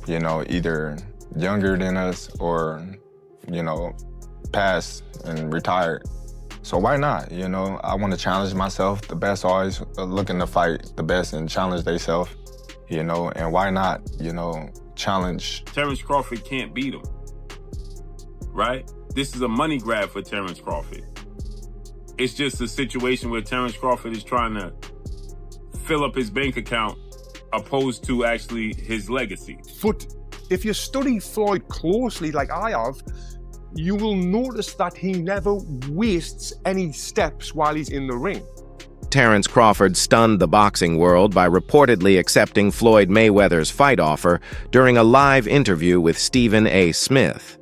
you know, either younger than us or, you know, passed and retired. So why not? You know, I want to challenge myself. The best always looking to fight the best and challenge themselves, you know, and why not, you know, challenge. Terence Crawford can't beat him, right? This is a money grab for Terence Crawford. It's just a situation where Terence Crawford is trying to fill up his bank account opposed to actually his legacy. But if you study Floyd closely, like I have, you will notice that he never wastes any steps while he's in the ring. Terence Crawford stunned the boxing world by reportedly accepting Floyd Mayweather's fight offer during a live interview with Stephen A. Smith.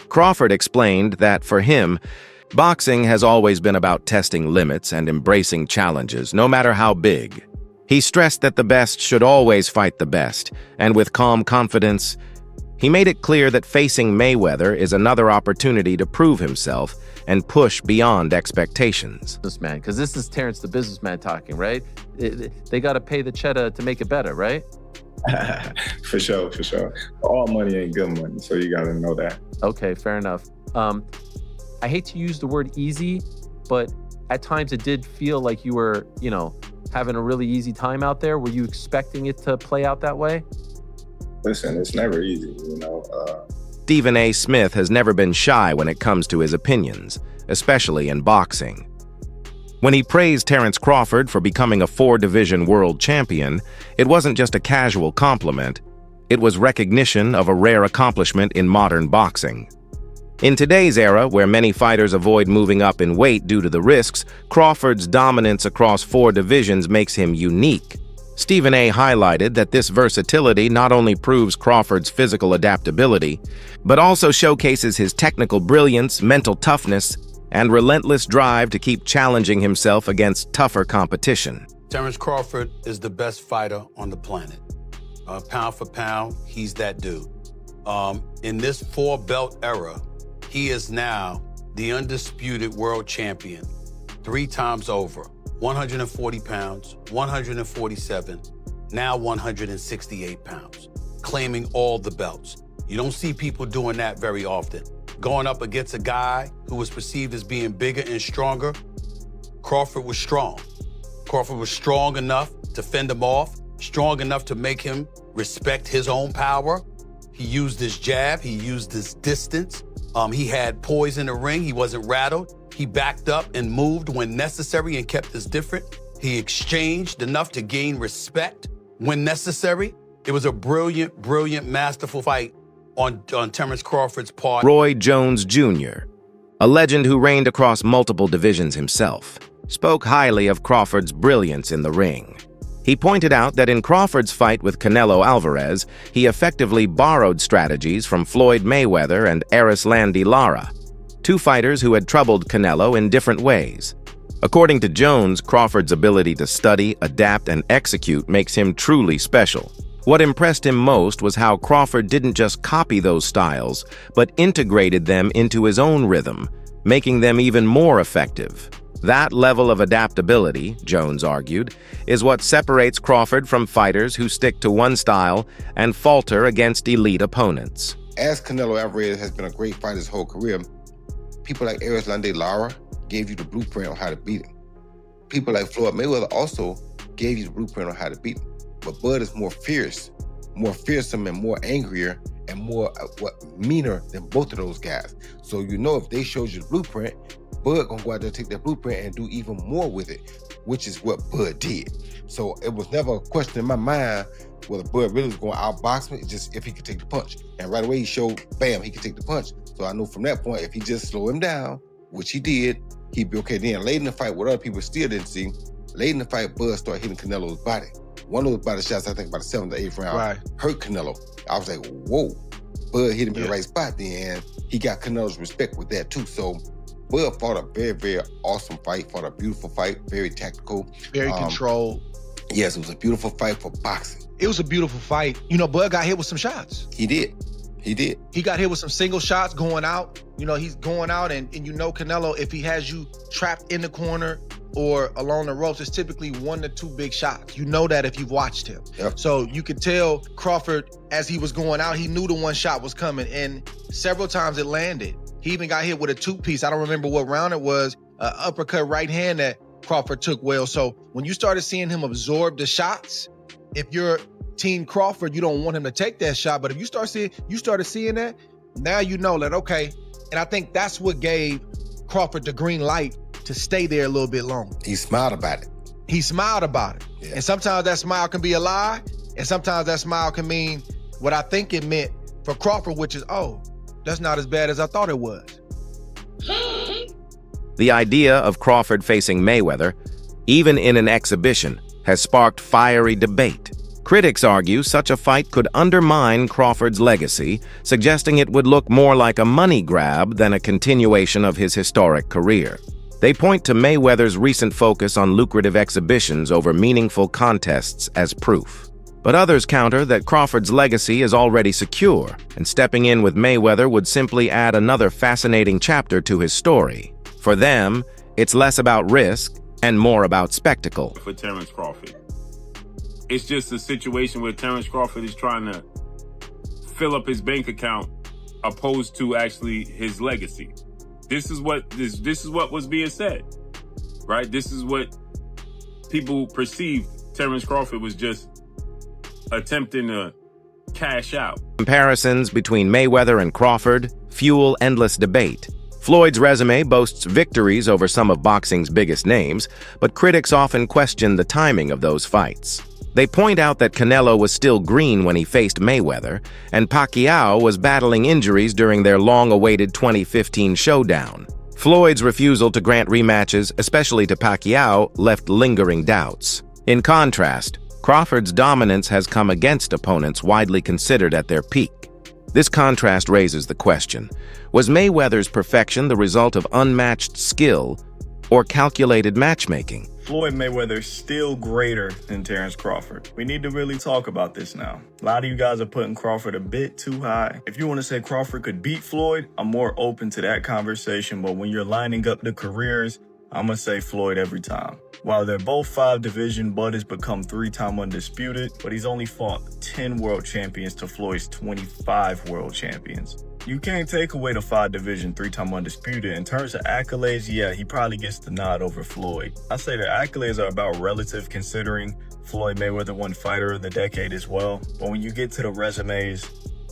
Crawford explained that for him, boxing has always been about testing limits and embracing challenges, no matter how big. He stressed that the best should always fight the best, and with calm confidence, he made it clear that facing Mayweather is another opportunity to prove himself and push beyond expectations. Businessman, because this is Terence the businessman talking, right? They got to pay the cheddar to make it better, right? For sure, for sure. All money ain't good money, so you gotta know that. Okay, fair enough. I hate to use the word easy, but at times it did feel like you were, you know, having a really easy time out there. Were you expecting it to play out that way? Listen, it's never easy, you know. Stephen A. Smith has never been shy when it comes to his opinions, especially in boxing. When he praised Terence Crawford for becoming a 4-division world champion, it wasn't just a casual compliment. It was recognition of a rare accomplishment in modern boxing. In today's era, where many fighters avoid moving up in weight due to the risks, Crawford's dominance across 4 divisions makes him unique. Stephen A. highlighted that this versatility not only proves Crawford's physical adaptability, but also showcases his technical brilliance, mental toughness, and relentless drive to keep challenging himself against tougher competition. Terence Crawford is the best fighter on the planet. Pound for pound, he's that dude. In this 4-belt era, he is now the undisputed world champion 3 times over. 140 pounds, 147, now 168 pounds, claiming all the belts. You don't see people doing that very often. Going up against a guy who was perceived as being bigger and stronger, Crawford was strong. Crawford was strong enough to fend him off, strong enough to make him respect his own power. He used his jab, he used his distance. He had poise in the ring, he wasn't rattled. He backed up and moved when necessary and kept us different. He exchanged enough to gain respect when necessary. It was a brilliant, brilliant, masterful fight on Terence Crawford's part. Roy Jones Jr., a legend who reigned across multiple divisions himself, spoke highly of Crawford's brilliance in the ring. He pointed out that in Crawford's fight with Canelo Alvarez, he effectively borrowed strategies from Floyd Mayweather and Erislandy Lara, 2 fighters who had troubled Canelo in different ways. According to Jones, Crawford's ability to study, adapt, and execute makes him truly special. What impressed him most was how Crawford didn't just copy those styles, but integrated them into his own rhythm, making them even more effective. That level of adaptability, Jones argued, is what separates Crawford from fighters who stick to one style and falter against elite opponents. As Canelo Alvarez has been a great fighter his whole career, people like Erislandy Lara gave you the blueprint on how to beat him. People like Floyd Mayweather also gave you the blueprint on how to beat him. But Bud is more fierce, more fearsome and more angrier and more meaner than both of those guys. So you know if they showed you the blueprint, Bud gonna go out there and take that blueprint and do even more with it, which is what Bud did. So it was never a question in my mind whether Bud really was going to outbox me, just if he could take the punch. And right away he showed, bam, he could take the punch. So I knew from that point, if he just slow him down, which he did, he'd be okay. Then late in the fight, what other people still didn't see, late in the fight, Bud started hitting Canelo's body. One of those body shots, I think about the 7th or 8th round, hurt Canelo. I was like, whoa. Bud hit him in the right spot then, and he got Canelo's respect with that too. So Bud fought a very, very awesome fight, fought a beautiful fight, very tactical. Very controlled. Yes, it was a beautiful fight for boxing. It was a beautiful fight. You know, Bud got hit with some shots. He did. He did. He got hit with some single shots going out. You know, he's going out and you know Canelo, if he has you trapped in the corner or along the ropes, it's typically 1 to 2 big shots. You know that if you've watched him. Yep. So you could tell Crawford, as he was going out, he knew the one shot was coming, and several times it landed. He even got hit with a 2-piece. I don't remember what round it was, an uppercut right hand that Crawford took well. So when you started seeing him absorb the shots, if you're Team Crawford, you don't want him to take that shot. But if you started seeing that, now you know that, okay. And I think that's what gave Crawford the green light to stay there a little bit longer. He smiled about it. He smiled about it. Yeah. And sometimes that smile can be a lie, and sometimes that smile can mean what I think it meant for Crawford, which is, oh, that's not as bad as I thought it was. The idea of Crawford facing Mayweather, even in an exhibition, has sparked fiery debate. Critics argue such a fight could undermine Crawford's legacy, suggesting it would look more like a money grab than a continuation of his historic career. They point to Mayweather's recent focus on lucrative exhibitions over meaningful contests as proof. But others counter that Crawford's legacy is already secure, and stepping in with Mayweather would simply add another fascinating chapter to his story. For them, it's less about risk and more about spectacle. For Terence Crawford, it's just a situation where Terence Crawford is trying to fill up his bank account opposed to actually his legacy. This is what was being said, right? This is what people perceived. Terence Crawford was just attempting to cash out. Comparisons between Mayweather and Crawford fuel endless debate. Floyd's resume boasts victories over some of boxing's biggest names, but critics often question the timing of those fights. They point out that Canelo was still green when he faced Mayweather, and Pacquiao was battling injuries during their long-awaited 2015 showdown. Floyd's refusal to grant rematches, especially to Pacquiao, left lingering doubts. In contrast, Crawford's dominance has come against opponents widely considered at their peak. This contrast raises the question, was Mayweather's perfection the result of unmatched skill or calculated matchmaking? Floyd Mayweather is still greater than Terence Crawford. We need to really talk about this now. A lot of you guys are putting Crawford a bit too high. If you want to say Crawford could beat Floyd, I'm more open to that conversation, but when you're lining up the careers, I'm going to say Floyd every time. While they're both 5-division, Bud has become 3-time undisputed, but he's only fought 10 world champions to Floyd's 25 world champions. You can't take away the 5-division, 3-time undisputed. In terms of accolades, yeah, he probably gets the nod over Floyd. I say the accolades are about relative, considering Floyd Mayweather won Fighter of the Decade as well. But when you get to the resumes,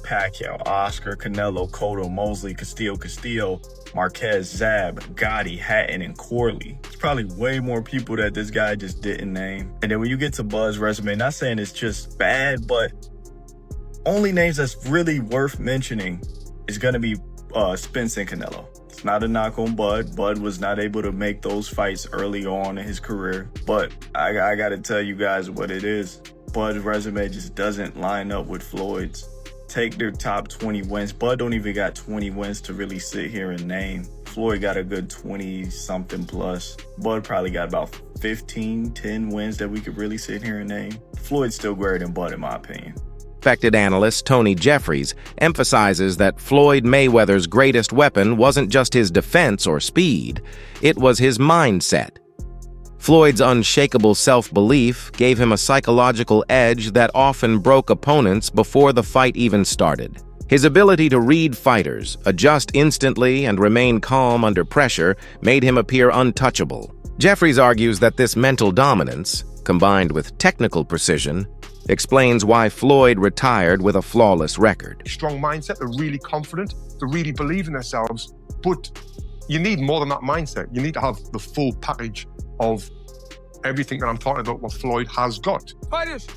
Pacquiao, Oscar, Canelo, Cotto, Mosley, Castillo, Marquez, Zab, Gotti, Hatton, and Corley. There's probably way more people that this guy just didn't name. And then when you get to Bud's resume, not saying it's just bad, but only names that's really worth mentioning is going to be Spence and Canelo. It's not a knock on Bud. Bud was not able to make those fights early on in his career. But I got to tell you guys what it is. Bud's resume just doesn't line up with Floyd's. Take their top 20 wins. Bud don't even got 20 wins to really sit here and name. Floyd got a good 20-something plus. Bud probably got about 10 wins that we could really sit here and name. Floyd's still greater than Bud in my opinion. Respected analyst Tony Jeffries emphasizes that Floyd Mayweather's greatest weapon wasn't just his defense or speed, it was his mindset. Floyd's unshakable self-belief gave him a psychological edge that often broke opponents before the fight even started. His ability to read fighters, adjust instantly, and remain calm under pressure made him appear untouchable. Jeffries argues that this mental dominance, combined with technical precision, explains why Floyd retired with a flawless record. Strong mindset, they're really confident, they really believe in themselves, but you need more than that mindset. You need to have the full package of everything that I'm talking about, what Floyd has got. Fighters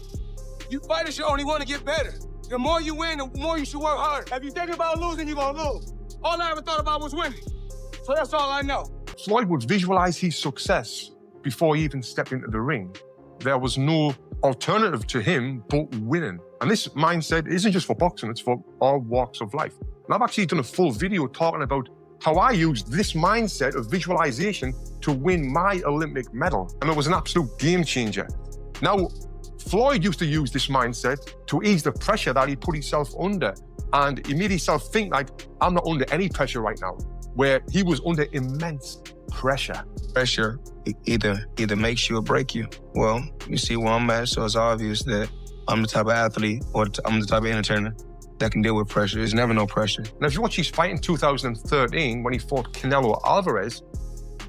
should only want to get better. The more you win, the more you should work harder. If you think about losing, you're gonna lose. All I ever thought about was winning. So that's all I know. Floyd would visualize his success before he even stepped into the ring. There was no alternative to him but winning. And this mindset isn't just for boxing, it's for all walks of life. And I've actually done a full video talking about how I used this mindset of visualization to win my Olympic medal. And it was an absolute game changer. Now, Floyd used to use this mindset to ease the pressure that he put himself under. And he made himself think like, I'm not under any pressure right now, where he was under immense pressure. Pressure either makes you or break you. Well, you see where I'm at, so it's obvious that I'm the type of athlete or I'm the type of entertainer that can deal with pressure. There's never no pressure. Now, if you watch his fight in 2013 when he fought Canelo Alvarez,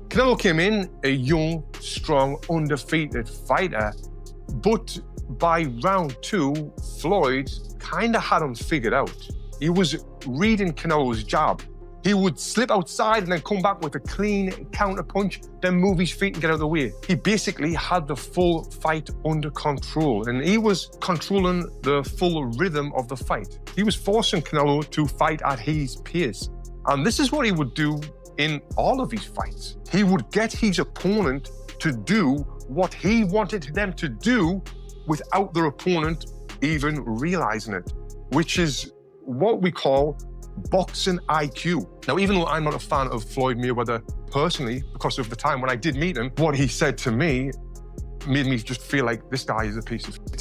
Canelo came in a young, strong, undefeated fighter, but by round 2, Floyd kind of had him figured out. He was reading Canelo's jab. He would slip outside and then come back with a clean counter punch, then move his feet and get out of the way. He basically had the full fight under control, and he was controlling the full rhythm of the fight. He was forcing Canelo to fight at his pace. And this is what he would do in all of his fights. He would get his opponent to do what he wanted them to do without their opponent even realizing it, which is what we call boxing IQ. Now, even though I'm not a fan of Floyd Mayweather personally, because of the time when I did meet him, what he said to me made me just feel like this guy is a piece of shit.